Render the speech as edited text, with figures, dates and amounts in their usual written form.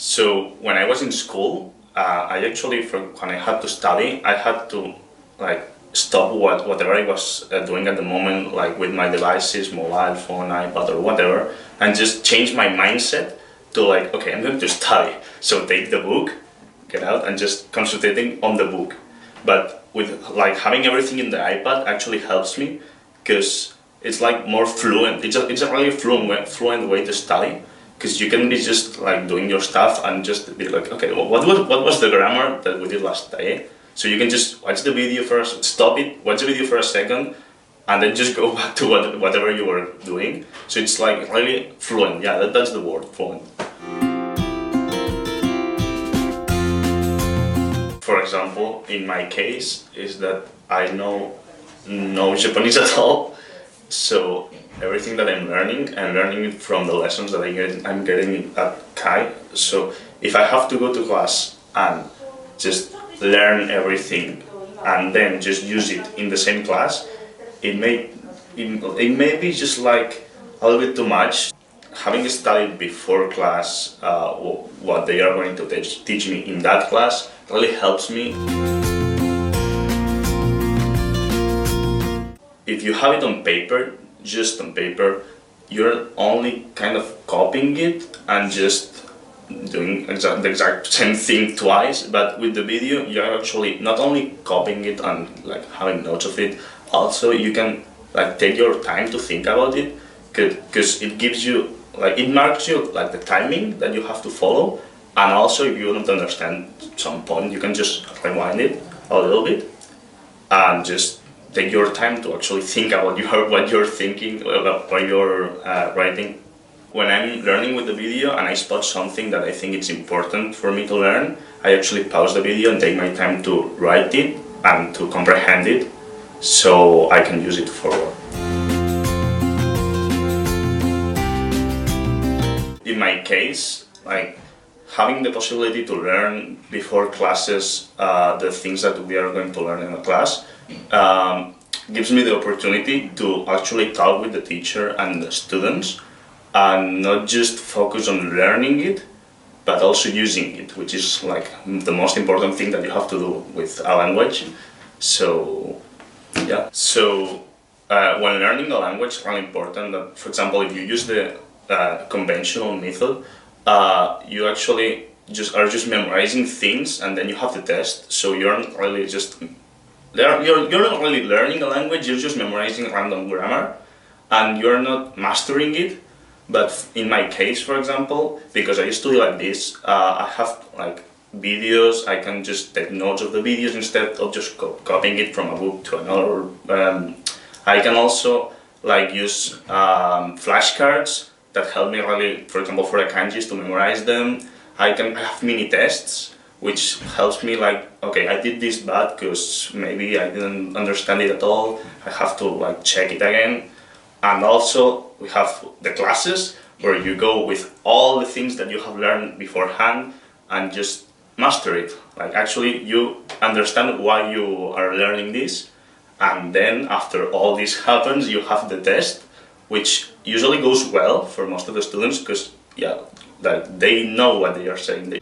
So when I was in school, I actually, when I had to study, I had to like stop whatever I was doing at the moment, like with my devices, mobile phone, iPad or whatever, and just change my mindset to like, okay, I'm going to study. So take the book, get out and just concentrating on the book. But with like having everything in the iPad actually helps me because it's like more fluent. It's a really fluent way to study, because you can be just like doing your stuff and just be like, okay, what was the grammar that we did last day? So you can just watch the video first, stop it, watch the video for a second, and then just go back to whatever you were doing. So it's like really fluent. Yeah, that's the word, fluent. For example, in my case, is that I know no Japanese at all. So everything that I'm learning it from the lessons that I'm getting at KAI. So if I have to go to class and just learn everything and then just use it in the same class, it may be just like a little bit too much. Having studied before class what they are going to teach me in that class really helps me. If you have it on paper, just on paper, you're only kind of copying it and just doing the exact same thing twice. But with the video, you're actually not only copying it and like having notes of it, also you can like take your time to think about it, because it gives you like, it marks you like the timing that you have to follow. And also if you don't understand some point, you can just rewind it a little bit and just take your time to actually think about what you're thinking, what you're writing. When I'm learning with the video and I spot something that I think it's important for me to learn, I actually pause the video and take my time to write it and to comprehend it so I can use it forward. In my case, like having the possibility to learn before classes the things that we are going to learn in a class gives me the opportunity to actually talk with the teacher and the students and not just focus on learning it, but also using it, which is like the most important thing that you have to do with a language. So yeah, so when learning a language, it's really important that, for example, if you use the conventional method, you actually are just memorizing things and then you have the test. So you're not really you're not really learning a language, you're just memorizing random grammar and you're not mastering it. But in my case, for example, because I study like this, I have like videos, I can just take notes of the videos instead of just copying it from a book to another. I can also like use flashcards that help me really, for example, for the kanjis to memorize them. I have mini tests, which helps me like, okay, I did this bad because maybe I didn't understand it at all. I have to like check it again. And also we have the classes where you go with all the things that you have learned beforehand and just master it. Like actually you understand why you are learning this, and then after all this happens you have the test, which usually goes well for most of the students because yeah, like they know what they are saying.